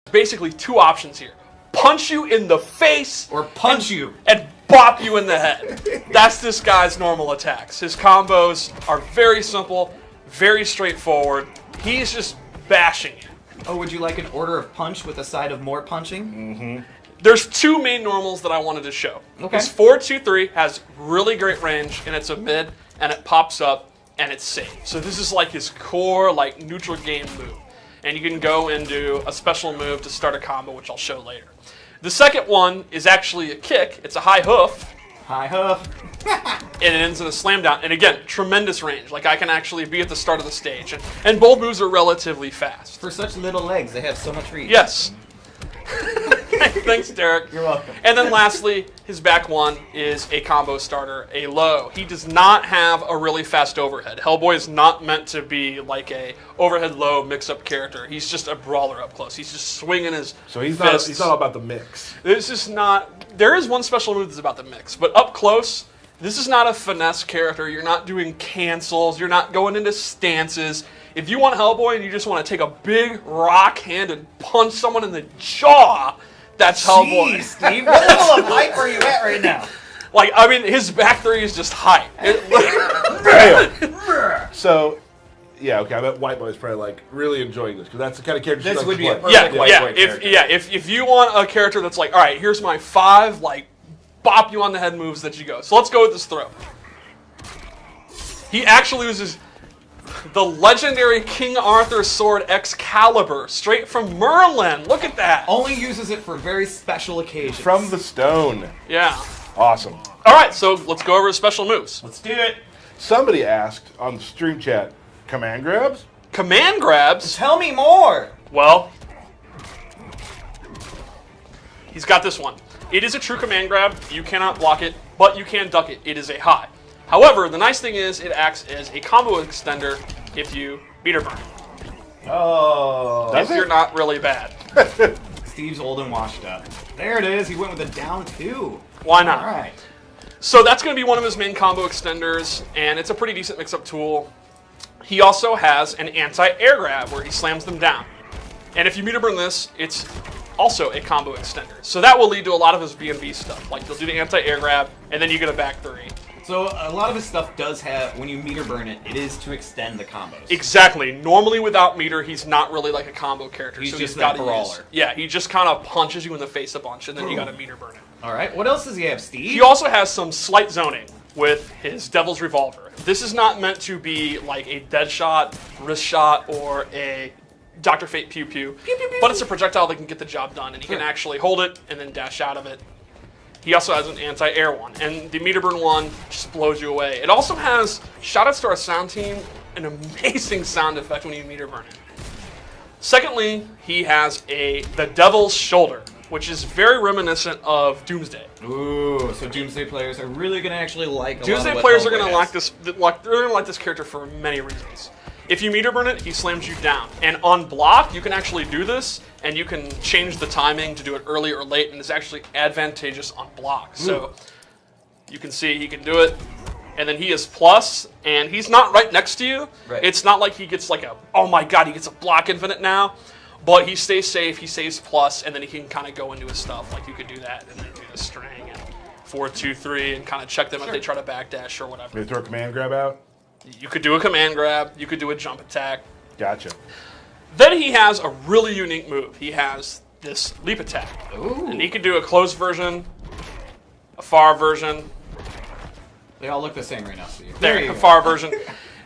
Basically, two options here. Punch you in the face. Or punch you. And bop you in the head. That's this guy's normal attacks. His combos are very simple, very straightforward. He's just bashing you. Oh, would you like an order of punch with a side of more punching? Mm-hmm. There's two main normals that I wanted to show. Okay. His 4-2-3 has really great range, and it's a mid, and it pops up, and it's safe. So this is like his core, like, neutral game move. And you can go and do a special move to start a combo, which I'll show later. The second one is actually a kick. It's a high hoof. High hoof. And it ends in a slam down. And again, tremendous range. Like, I can actually be at the start of the stage. And both moves are relatively fast. For such little legs, they have so much reach. Yes. Thanks, Derek. You're welcome. And then lastly, his back one is a combo starter, a low. He does not have a really fast overhead. Hellboy is not meant to be like a overhead low mix-up character. He's just a brawler up close. He's just swinging his So he's fists. not about the mix. This is not. There is one special move that's about the mix, but up close, this is not a finesse character. You're not doing cancels. You're not going into stances. If you want Hellboy and you just want to take a big rock hand and punch someone in the jaw, that's Hellboy. Jeez, Steve, what level of hype are you at right now? Like, I mean, his back three is just hype. So, yeah, okay. I bet White Boy's probably like really enjoying this because that's the kind of character. This would be a play. perfect White yeah. Boy character. If you want a character that's like, all right, here's my 5 like bop you on the head moves that you go. So let's go with this throw. He actually uses the legendary King Arthur sword Excalibur, straight from Merlin. Look at that. Only uses it for very special occasions. From the stone. Yeah. Awesome. All right, so let's go over his special moves. Let's do it. Somebody asked on the stream chat, command grabs? Command grabs. Tell me more. Well, he's got this one. It is a true command grab. You cannot block it, but you can duck it. It is a high. However, the nice thing is it acts as a combo extender if you meter burn. Oh. If you're not really bad. Steve's old and washed up. There it is. He went with a down 2. Why not? All right. So that's going to be one of his main combo extenders, and it's a pretty decent mix-up tool. He also has an anti-air grab where he slams them down. And if you meter burn this, it's also a combo extender. So that will lead to a lot of his B&B stuff. Like, you'll do the anti-air grab, and then you get a back 3. So a lot of his stuff does have, when you meter burn it, it is to extend the combos. Exactly. Normally without meter, he's not really like a combo character. He's so just he's got that brawler. Yeah, he just kind of punches you in the face a bunch, and then you got to meter burn it. All right. What else does he have, Steve? He also has some slight zoning with his Devil's Revolver. This is not meant to be like a dead shot, wrist shot, or a Dr. Fate pew pew, but it's a projectile that can get the job done, and he can actually hold it and then dash out of it. He also has an anti-air one, and the meter burn one just blows you away. It also has, shoutouts to our sound team, an amazing sound effect when you meter burn it. Secondly, he has the Devil's Shoulder, which is very reminiscent of Doomsday. Ooh, so Doomsday players are really going to actually like Doomsday players are going to like this. They're going to like this character for many reasons. If you meter burn it, he slams you down. And on block, you can actually do this, and you can change the timing to do it early or late, and it's actually advantageous on block. So you can see he can do it. And then he is plus, and he's not right next to you. Right. It's not like he gets like oh my god, he gets a block infinite now. But he stays safe, he stays plus, and then he can kind of go into his stuff. Like you could do that, and then do the string, and 4-2-3, and kind of check them if they try to backdash or whatever. Maybe throw a command grab out? You could do a command grab, you could do a jump attack. Gotcha. Then he has a really unique move. He has this leap attack. Ooh. And he can do a close version, a far version. They all look the same right now, Steve. There, you a go. far version.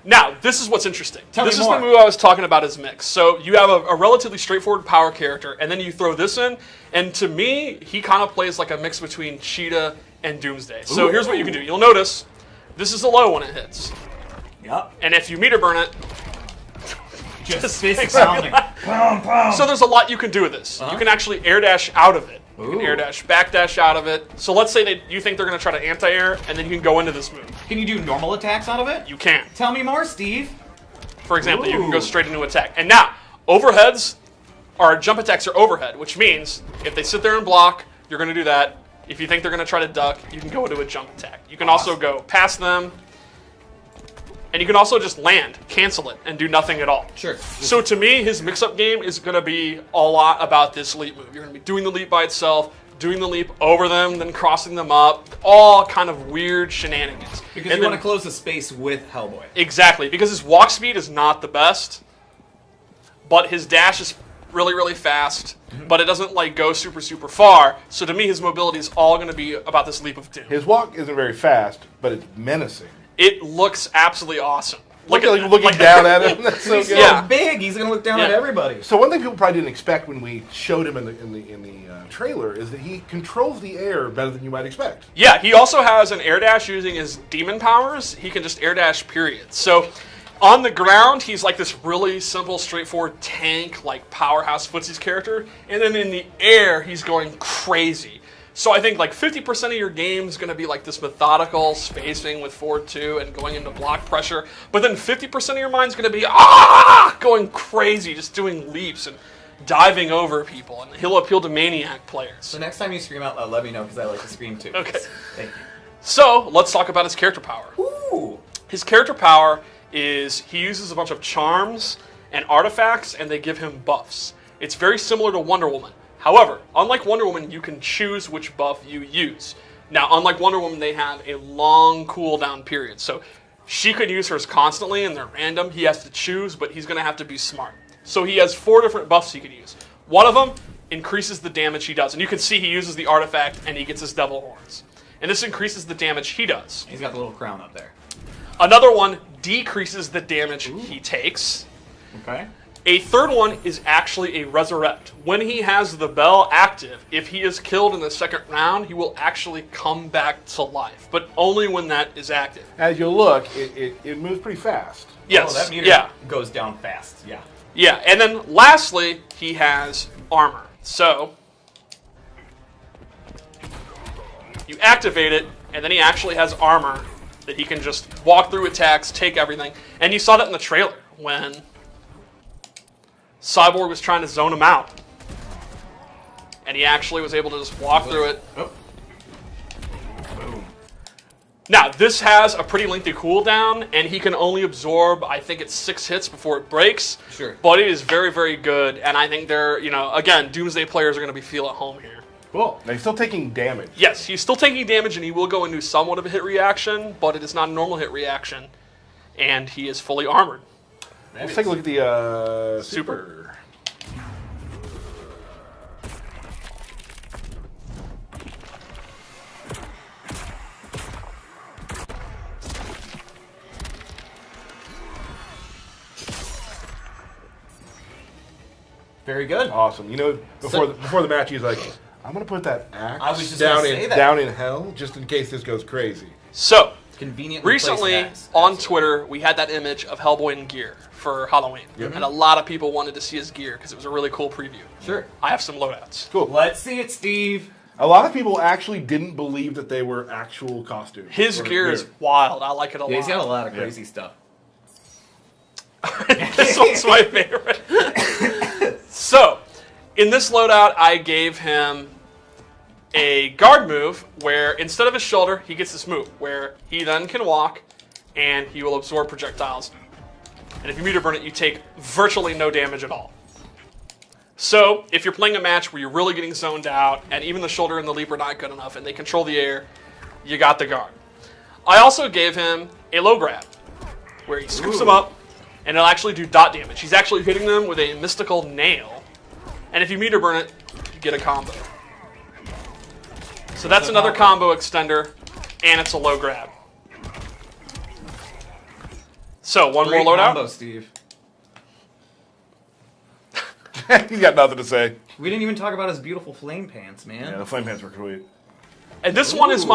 Now, this is what's interesting. Tell This me is more. the move I was talking about as mix. So you have a relatively straightforward power character, and then you throw this in, and to me, he kind of plays like a mix between Cheetah and Doomsday. So here's what you can do. You'll notice, this is a low when it hits. Yep. And if you meter burn it, Just fist pounding. Pound, pound. so there's a lot you can do with this. You can actually air dash out of it. You can Ooh. air dash, back dash out of it. So let's say you think they're going to try to anti-air, and then you can go into this move. Can you do normal attacks out of it? You can. Tell me more, Steve. For example, you can go Ooh. straight into attack. And now, overheads, or jump attacks are overhead, which means if they sit there and block, you're going to do that. If you think they're going to try to duck, you can go into a jump attack. You can also go past them, And you can also just land, cancel it, and do nothing at all. Sure. So to me, his mix-up game is going to be a lot about this leap move. You're going to be doing the leap by itself, doing the leap over them, then crossing them up, all kind of weird shenanigans. Because you want to close the space with Hellboy. Exactly, because his walk speed is not the best, but his dash is really, really fast, but it doesn't like go super, super far. So to me, his mobility is all going to be about this leap of doom. His walk isn't very fast, but it's menacing. It looks absolutely awesome. Looking down at him. That's so He's good. so Yeah. big. He's gonna look down at everybody. So one thing people probably didn't expect when we showed him in the trailer is that he controls the air better than you might expect. Yeah, he also has an air dash using his demon powers. He can just air dash, period. So on the ground, he's like this really simple, straightforward tank, like powerhouse footsies character. And then in the air, he's going crazy. So I think like 50% of your game is going to be like this methodical spacing with forward 2 and going into block pressure. But then 50% of your mind is going to be going crazy, just doing leaps and diving over people. And he'll appeal to maniac players. So next time you scream out loud, let me know because I like to scream too. Okay. Thank you. So let's talk about his character power. Ooh. His character power is he uses a bunch of charms and artifacts, and they give him buffs. It's very similar to Wonder Woman. However, unlike Wonder Woman, you can choose which buff you use. Now, unlike Wonder Woman, they have a long cooldown period. So she could use hers constantly, and they're random. He has to choose, but he's going to have to be smart. So he has 4 different buffs he can use. One of them increases the damage he does. And you can see he uses the artifact, and he gets his devil horns. And this increases the damage he does. He's got the little crown up there. Another one decreases the damage he takes. Okay. A third one is actually a resurrect. When he has the bell active, if he is killed in the second round, he will actually come back to life, but only when that is active. As you look, it moves pretty fast. Yes, Oh, that meter goes down fast. Yeah. Yeah, and then lastly, he has armor. So you activate it, and then he actually has armor that he can just walk through attacks, take everything. And you saw that in the trailer when Cyborg was trying to zone him out. And he actually was able to just walk through it. Oh. Boom. Now, this has a pretty lengthy cooldown, and he can only absorb, I think it's 6 hits before it breaks. Sure. But it is very, very good, and I think they're, again, Doomsday players are going to be feel at home here. Cool. Now he's still taking damage. Yes, he's still taking damage, and he will go into somewhat of a hit reaction, but it is not a normal hit reaction, and he is fully armored. Let's take a look at the Super. Very good. Awesome. Before the match, he's like, I'm going to put that axe I was just down gonna say that. down in hell just in case this goes crazy. So, Conveniently recently placed axe. on Absolutely. Twitter, we had that image of Hellboy in gear for Halloween. Yep. And a lot of people wanted to see his gear because it was a really cool preview. Sure. I have some loadouts. Cool. Let's see it, Steve. A lot of people actually didn't believe that they were actual costumes. His Or gear is wild. I like it a Yeah, he's got a lot. lot of crazy stuff. This one's my favorite. So, in this loadout, I gave him a guard move where instead of his shoulder, he gets this move where he then can walk and he will absorb projectiles. And if you meter burn it, you take virtually no damage at all. So, if you're playing a match where you're really getting zoned out and even the shoulder and the leap are not good enough and they control the air, you got the guard. I also gave him a low grab where he scoops them up and it'll actually do dot damage. He's actually hitting them with a mystical nail. And if you meter burn it, you get a combo. So that's another combo extender, and it's a low grab. So one Great more loadout. combo, Steve. He's got nothing to say. We didn't even talk about his beautiful flame pants, man. Yeah, the flame pants were sweet. And this one is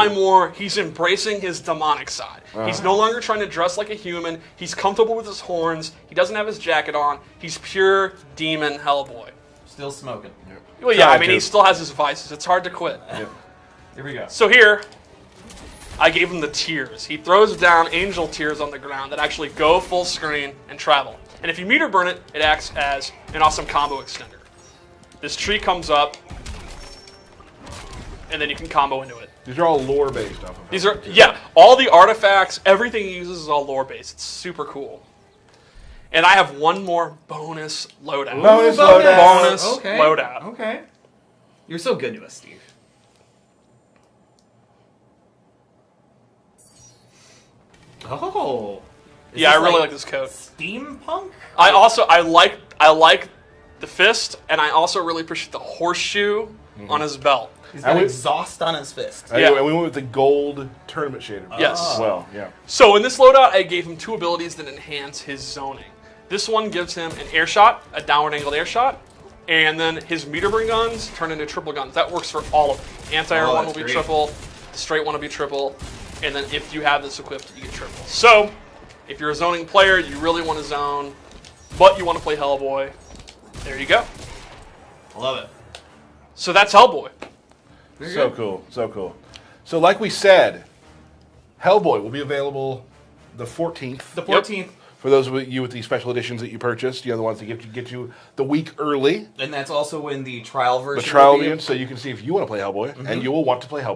he's embracing his demonic side. He's no longer trying to dress like a human. He's comfortable with his horns. He doesn't have his jacket on. He's pure demon Hellboy. Still smoking. Well, yeah, I mean, to. he still has his vices. It's hard to quit. Yep. Here we go. So here, I gave him the tears. He throws down angel tears on the ground that actually go full screen and travel. And if you meter burn it, it acts as an awesome combo extender. This tree comes up, and then you can combo into it. These are all lore based off of. These are, yeah, all the artifacts, everything he uses is all lore based. It's super cool. And I have one more bonus loadout. Bonus loadout. Okay. You're so good to us, Steve. Oh. Yeah, I really like this coat. Steampunk? I like the fist, and I also really appreciate the horseshoe on his belt. He's got exhaust on his fist. And we went with the gold tournament shader. Yes. As well, yeah. So in this loadout, I gave him 2 abilities that enhance his zoning. This one gives him an air shot, a downward angled air shot, and then his meter burn guns turn into triple guns. That works for all of them. Anti-air one will be triple, the straight one will be triple, and then if you have this equipped, you get triple. So, if you're a zoning player, you really want to zone, but you want to play Hellboy, there you go. I love it. So that's Hellboy. So cool, so cool. So like we said, Hellboy will be available the 14th. The 14th. Yep. For those of you with the special editions that you purchased, the ones that get you the week early. And that's also when the trial version The trial will be. so you can see if you want to play Hellboy, and you will want to play Hellboy.